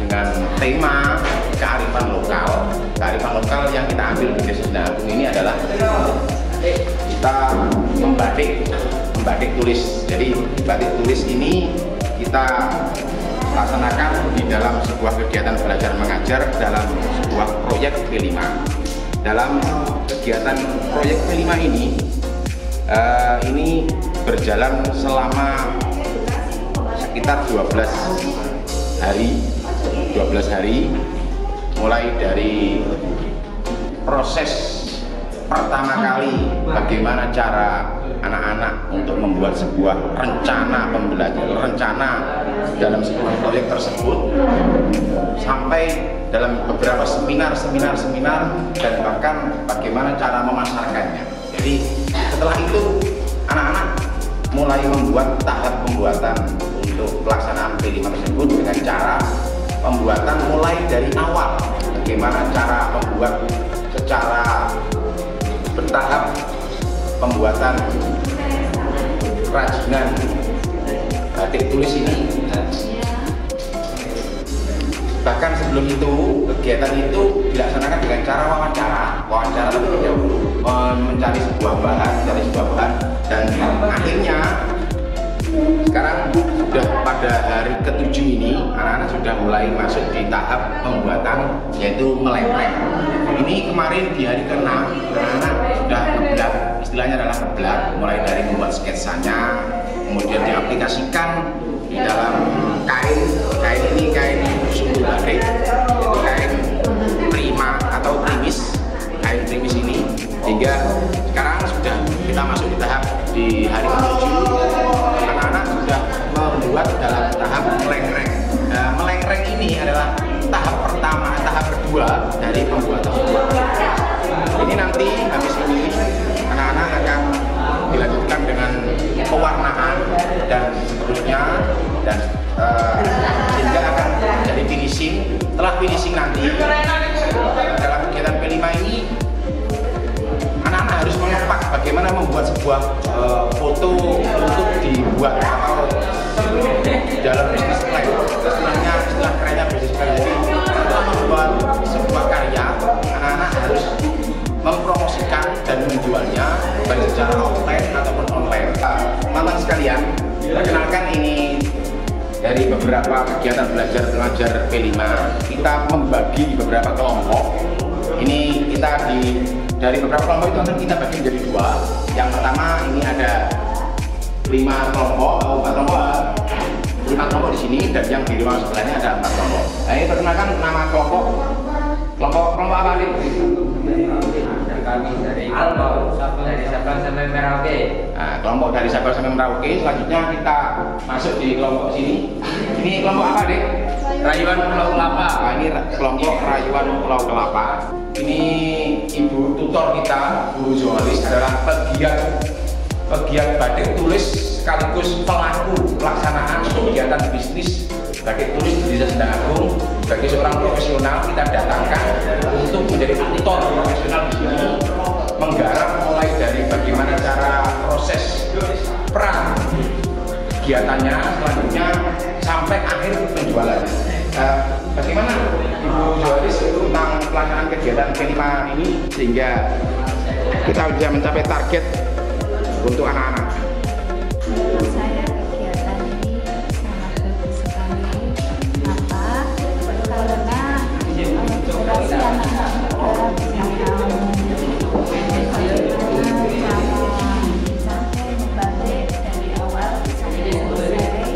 dengan tema kearifan lokal. Kearifan lokal yang kita ambil di Desa Sendang Agung ini adalah kita membatik tulis. Jadi batik tulis ini kita laksanakan di dalam sebuah kegiatan belajar mengajar dalam sebuah proyek P5. Dalam kegiatan proyek P5 ini berjalan selama sekitar 12 hari, mulai dari proses pertama kali bagaimana cara anak-anak untuk membuat sebuah rencana pembelajaran, rencana dalam sebuah proyek tersebut, sampai dalam beberapa seminar dan bahkan bagaimana cara memasarkannya. Jadi setelah itu anak-anak mulai membuat tahap pembuatan untuk pelaksanaan P5 tersebut dengan cara pembuatan mulai dari awal, bagaimana cara membuat secara bertahap pembuatan kerajinan batik tulis ini. Bahkan sebelum itu, kegiatan itu dilaksanakan dengan cara wawancara terlebih dahulu, mencari sebuah bahan, dan akhirnya sekarang sudah pada hari ke-7 ini anak-anak sudah mulai masuk di tahap pembuatan, yaitu melempreng. Ini kemarin di hari ke-6 anak-anak sudah ngeblak, istilahnya adalah ngeblak, mulai dari membuat sketsanya, kemudian diaplikasikan di dalam kain ini, kain sumbu batik, yaitu kain prima atau primis, kain primis ini, hingga sekarang sudah kita masuk di tahap di hari ke-7. Anak-anak sudah membuat dalam tahap melengreng. Nah, melengreng ini adalah tahap pertama, tahap kedua dari pembuatan. Ini nanti habis ini anak-anak akan dilanjutkan dengan pewarnaan dan seterusnya, dan sehingga akan jadi finishing. Setelah finishing nanti dalam kegiatan P5 ini anak-anak harus mengepak bagaimana membuat sebuah foto untuk dibuat atau dalam bisnis plan. Istilahnya, istilah kerennya bisnis plan. Jadi setelah membuat sebuah karya, anak-anak harus mempromosikan dan menjualnya baik secara offline ataupun online. Teman-teman sekalian, perkenalkan ini dari beberapa kegiatan belajar mengajar P5, kita membagi beberapa kelompok. Ini kita dari beberapa kelompok itu akan kita bagi menjadi 2. Yang pertama ini ada 5 kelompok di sini, dan yang di ruang sebelahnya ada 4 kelompok. Nah, ini perkenalkan nama kelompok apa nih? Kami dari Sabang sampai Merauke. Nah, kelompok dari Sabang sampai Merauke. Selanjutnya kita masuk di kelompok sini. Ini kelompok apa, Dik? Rayuan Pulau Kelapa. Nah, ini kelompok Rayuan Pulau Kelapa. Ini ibu tutor kita, Bu Johalis, adalah pegiat batik tulis sekaligus pelaku pelaksanaan kegiatan bisnis batik tulis di Desa Sendang Agung. Bagi seorang profesional, kita datangkan untuk menjadi tutor profesional di sini, menggarap mulai dari bagaimana cara proses perang kegiatannya, selanjutnya sampai akhir penjualannya. Bagaimana Ibu Johalis tentang pelaksanaan kegiatan P5 ini sehingga kita bisa mencapai target untuk anak-anak? Menurut saya kegiatan ini sangat bagus sekali. Karena generasi anak-anak muda bisa tahu sampai membatik dari awal sampai selesai.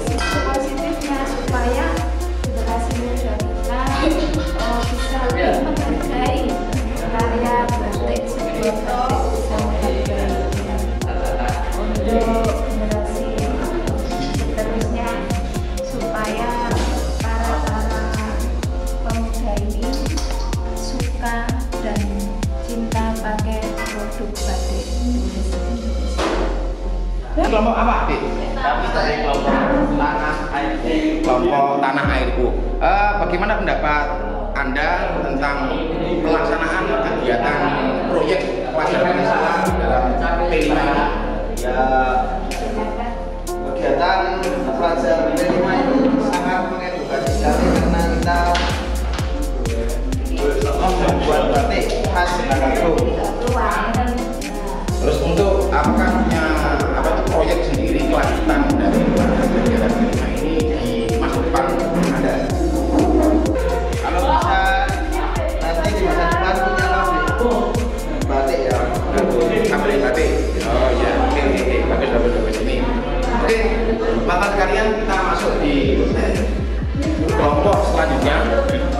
Sisi positifnya supaya generasi muda kita bisa lebih menghargai karya batik sebuah batik, bisa menghargai untuk generasi seterusnya, supaya para pemuda ini suka dan cinta pakai produk batik tulis Indonesia. Kelompok apa, Dik? Kami dari kelompok Tanah Airku. Kelompok Tanah Airku. Bagaimana pendapat Anda tentang pelaksanaan kegiatan proyek pelajaran Islam dalam P5? Ya, kegiatan pelajar P5 ini sangat mengedukasi kita membuat batik khas Bengkulu. Terus untuk apakahnya apa itu proyek sendiri kelanjutan dari kegiatan kelima ini di masa depan ada? Kalau bisa nanti di masa depan punya batik ya, ambil batik. Oh ya, oke, bagus ini. Oke, bapak sekalian kita masuk di kelompok selanjutnya.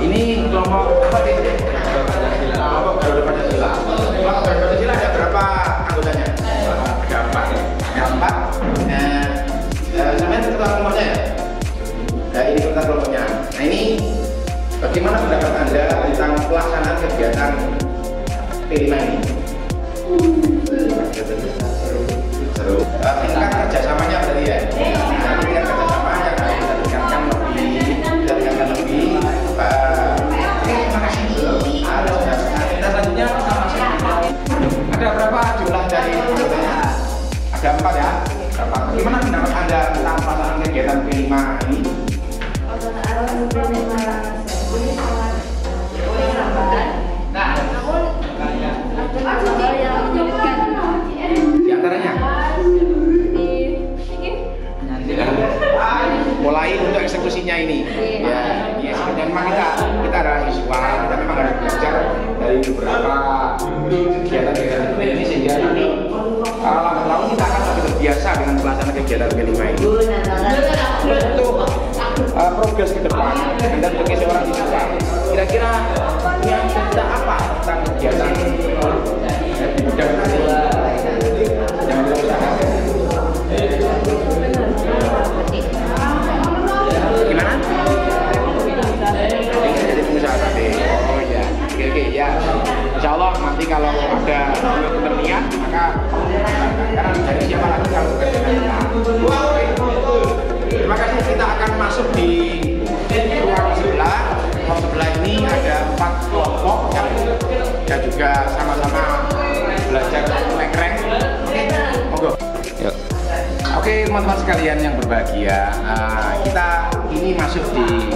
Ini kelompok apa sih? Kelompok Garuda Pancasila. Kelompok Garuda Pancasila ada berapa anggotanya? Ada 4. Sampai ketua kelompoknya ya? Nah, ini ketua kelompoknya. Nah, ini bagaimana pendapat Anda tentang pelaksanaan kegiatan P5 ini? Seru. Tingkat kerjasamanya berarti ya? Nah, tingkat kerjasama yang harus kita tingkatkan lebih. Terima kasih. Kita selanjutnya kita masuk. Ada berapa jumlah dari anggotanya? Ada 4 ya? Bagaimana pendapat Anda tentang pelaksanaan kegiatan P5 ini? Di antaranya mulai untuk eksekusinya ini ya, ini eksekusinya memang kita adalah siswa, kita memang harus belajar dari beberapa kegiatan ini sehingga nanti lambat laun kita akan lebih terbiasa dengan pelaksanaan kegiatan kelima ini. Untuk progres ke depan dan sebagai seorang siswa, kira-kira yang kita apa tentang kegiatan di bidang yang kita usahakan? Gimana? Ingin jadi pengusaha batik. Oh ya, oke ya. Insya Allah nanti kalau ada berniat maka karena dari siapa lagi kalau bukan dari kita. Terima kasih. Kita akan masuk di ruang sebelah. Ruang sebelah ini ada 4 kelompok yang juga sama-sama belajar mekreng. Monggo. Yuk. Oke teman-teman sekalian yang berbahagia, kita ini masuk di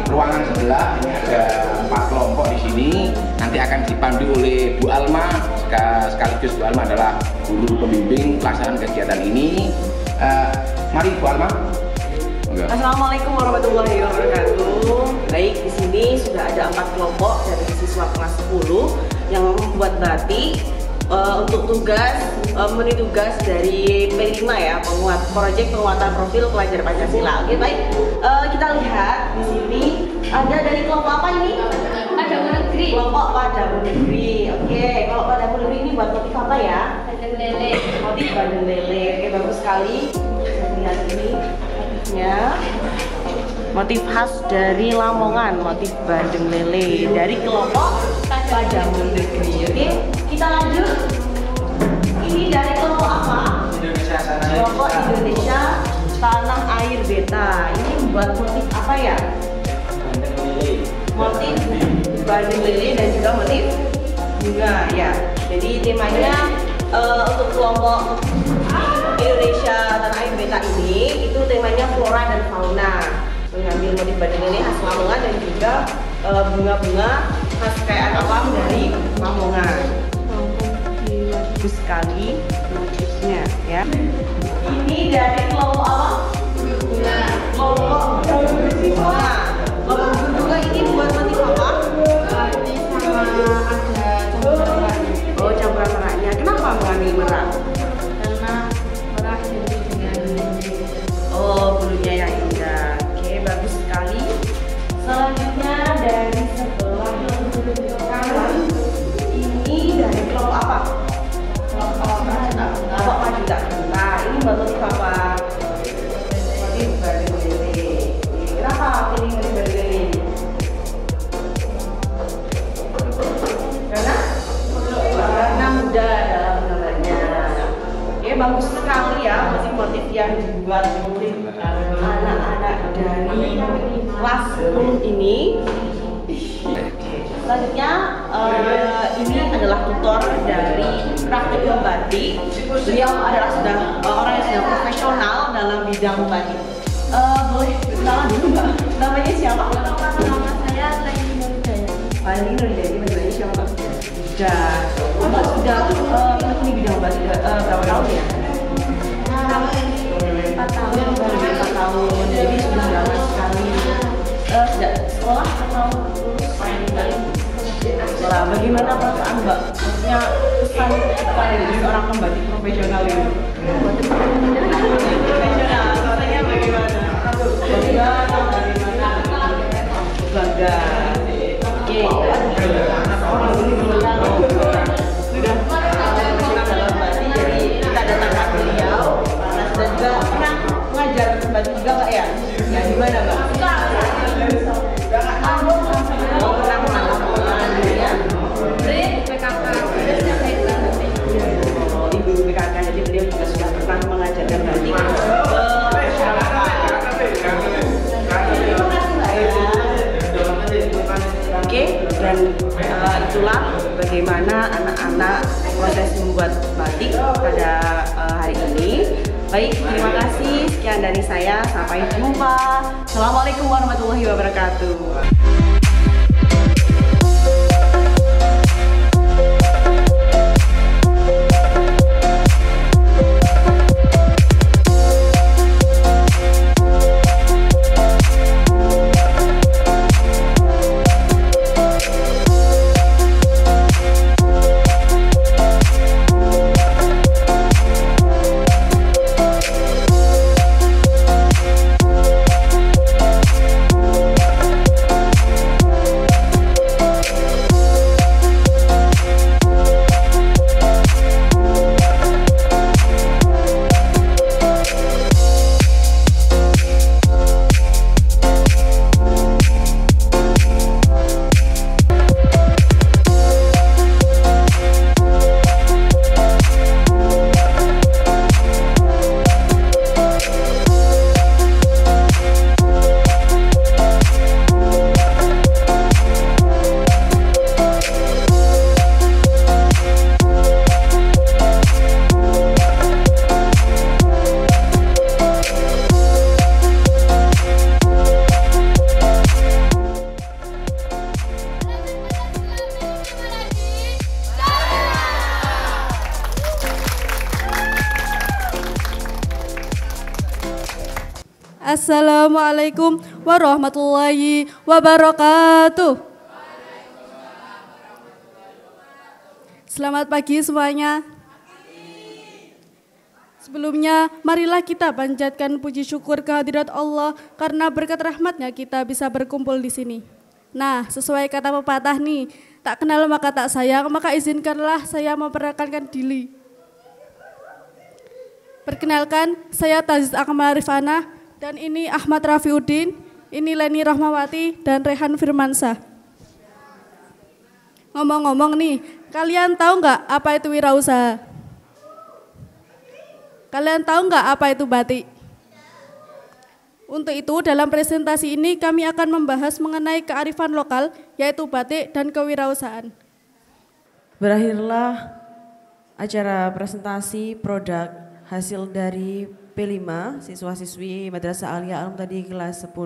ruangan sebelah. Ini ada 4 kelompok di sini. Nanti akan dipandu oleh Bu Alma, sekaligus Bu Alma adalah guru pembimbing pelaksanaan kegiatan ini. Mari Bu Alma. Assalamualaikum warahmatullahi wabarakatuh. Baik, di sini sudah ada 4 kelompok dari siswa kelas 10 yang membuat batik. Untuk tugas, memenuhi tugas dari P5 ya, proyek penguatan profil pelajar Pancasila. Oke baik, kita lihat di sini ada dari kelompok apa ini? Padamu Negeri. Kelompok Padamu Negeri. Oke, kalau Padamu Negeri ini buat motif apa ya? Bandeng lele. Motif bandeng lele. Oke, bagus sekali. Lihat ini motifnya. Motif khas dari Lamongan, motif bandeng lele dari kelompok Padamu Negeri. Oke, kita lanjut. Ini dari kelompok apa? Indonesia sana. Kelompok Indonesia Tanah Air Beta. Ini membuat motif apa ya? Motif bandeng lele dan juga motif bunga ya. Jadi temanya untuk kelompok Indonesia Tanah Air Beta ini itu temanya flora dan fauna. Mengambil motif bandeng lele khas Lamongan dan juga bunga-bunga khas kayak alam dari Lamongan. Bagus sekali motifnya ya. Ini dari kelompok apa? Kelompok bunga. Kelompok bunga ini buat motif apa? Ini sama ada campuran. Oh, campuran meraknya. Kenapa mengambil merak? Karena merah jadi dengan Oh, bulunya yang indah. Oke, bagus sekali. Selanjutnya dari sebelah kanan, ini dari kelompok apa? Kelompok Pajuta. Nah, ini buat motif apa? Motif bandeng lele. Kenapa pilih motif bandeng lele? Karena mudah dalam gambarnya. Oke, bagus sekali ya motif-motif yang dibuat oleh anak-anak dari kelas 10 ini. Selanjutnya ini adalah tutor dari praktik membatik. Beliau adalah sudah orang yang sudah profesional dalam bidang membatik. Boleh kenalan dulu nggak? Namanya siapa? Valentino dari Indonesia Mbak. Mbak sudah menekuni bidang Mbak sudah berapa tahun ya? 4 tahun. 4 tahun. Jadi sudah lama sekali. Sejak sekolah atau sekolah? Bagaimana perasaan Mbak? Maksudnya pesan kepada seorang pembatik profesional ini? Profesional, rasanya bagaimana? Bangga. Oke, sudah dalam batik, jadi kita datangkan beliau. Nah, sudah juga pernah mengajar batik juga Mbak ya? Ya gimana Mbak? Oh, pernah mengajar ya? PKK. Oh, ibu PKK, jadi beliau juga sudah pernah mengajarkan batik Oke, dan itulah bagaimana anak-anak proses membuat batik pada hari ini. Baik, terima kasih. Sekian dari saya. Sampai jumpa. Assalamualaikum warahmatullahi wabarakatuh. Assalamualaikum warahmatullahi wabarakatuh. Selamat pagi semuanya. Sebelumnya, marilah kita panjatkan puji syukur kehadirat Allah karena berkat rahmatnya kita bisa berkumpul di sini. Nah, sesuai kata pepatah nih, tak kenal maka tak sayang, maka izinkanlah saya memperkenalkan diri. Perkenalkan, saya Taziz Akmal Rifana. Dan ini Ahmad Rafiuddin, ini Leni Rahmawati, dan Rehan Firmansyah. Ngomong-ngomong nih, kalian tahu nggak apa itu wirausaha? Kalian tahu nggak apa itu batik? Untuk itu, dalam presentasi ini kami akan membahas mengenai kearifan lokal, yaitu batik dan kewirausahaan. Berakhirlah acara presentasi produk hasil dari P5, siswa-siswi Madrasah Alia Alam tadi kelas 10.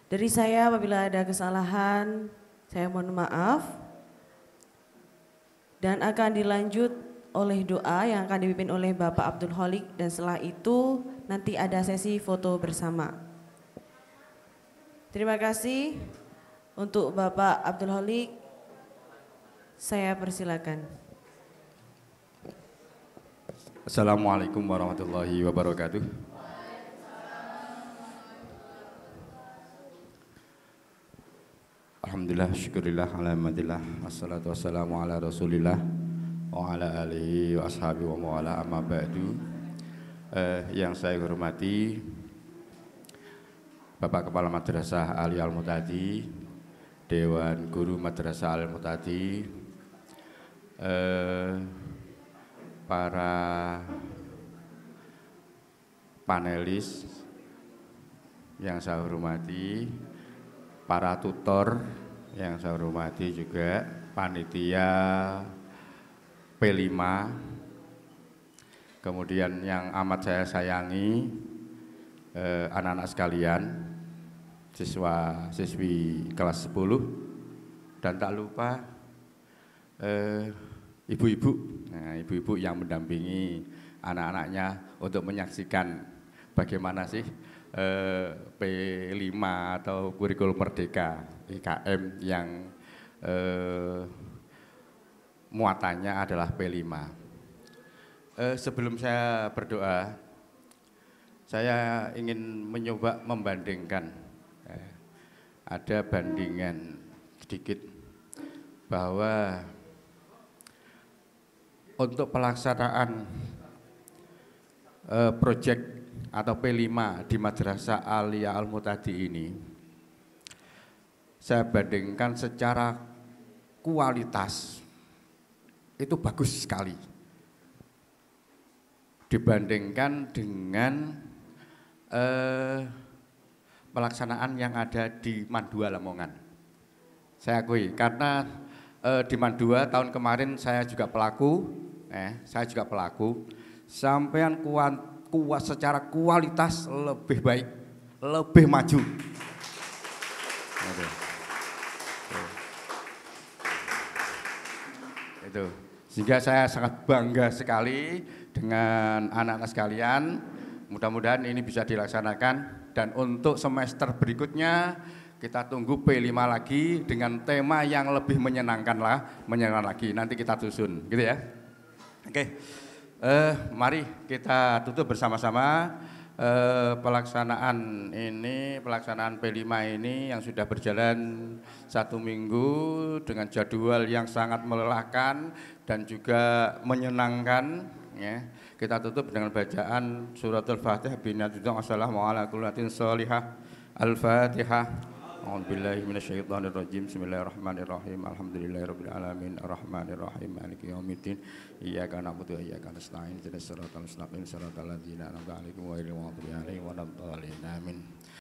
Dari saya apabila ada kesalahan, saya mohon maaf. Dan akan dilanjut oleh doa yang akan dipimpin oleh Bapak Abdul Holik, dan setelah itu nanti ada sesi foto bersama. Terima kasih untuk Bapak Abdul Holik, saya persilakan. Assalamualaikum warahmatullahi wabarakatuh. Alhamdulillah, syukurillah, alhamdulillah, wassalatu wassalamu ala rasulillah wa ala alihi wa ashabihi wa mawala amma ba'du. Yang saya hormati Bapak Kepala Madrasah Ali Al-Mutadi, Dewan Guru Madrasah Al-Mutadi, para panelis yang saya hormati, para tutor yang saya hormati juga, panitia P5, kemudian yang amat saya sayangi, anak-anak sekalian, siswa-siswi kelas 10 dan tak lupa ibu-ibu, nah, ibu-ibu yang mendampingi anak-anaknya untuk menyaksikan bagaimana sih P5 atau kurikulum merdeka IKM yang muatannya adalah P5. Sebelum saya berdoa, saya ingin mencoba membandingkan, ada bandingan sedikit bahwa untuk pelaksanaan proyek atau P5 di Madrasah Aliyah Al-Mu'tadi ini, saya bandingkan secara kualitas itu bagus sekali dibandingkan dengan pelaksanaan yang ada di Mandua Lamongan. Saya akui karena di Mandua tahun kemarin saya juga pelaku, sampean secara kualitas lebih baik, lebih maju. Itu. Sehingga saya sangat bangga sekali dengan anak-anak sekalian. Mudah-mudahan ini bisa dilaksanakan, dan untuk semester berikutnya kita tunggu P5 lagi dengan tema yang lebih menyenangkan lagi. Nanti kita susun, gitu ya. Oke. Mari kita tutup bersama-sama pelaksanaan P5 ini yang sudah berjalan 1 minggu dengan jadwal yang sangat melelahkan dan juga menyenangkan, ya. Kita tutup dengan bacaan suratul Fatihah binatullah wassalamualaikum warahmatullahi wabarakatuh. Al-Fatihah. A'udzubillahi minasyaitonirrajim. Bismillahirrahmanirrahim. Alhamdulillahirabbil alamin arrahmanirrahim maliki yaumiddin. Iyyaka na'budu wa iyyaka nasta'in. Ihdinas siratal mustaqim siratal ladzina an'amta 'alaihim ghairil maghdubi 'alaihim waladdallin. Amin.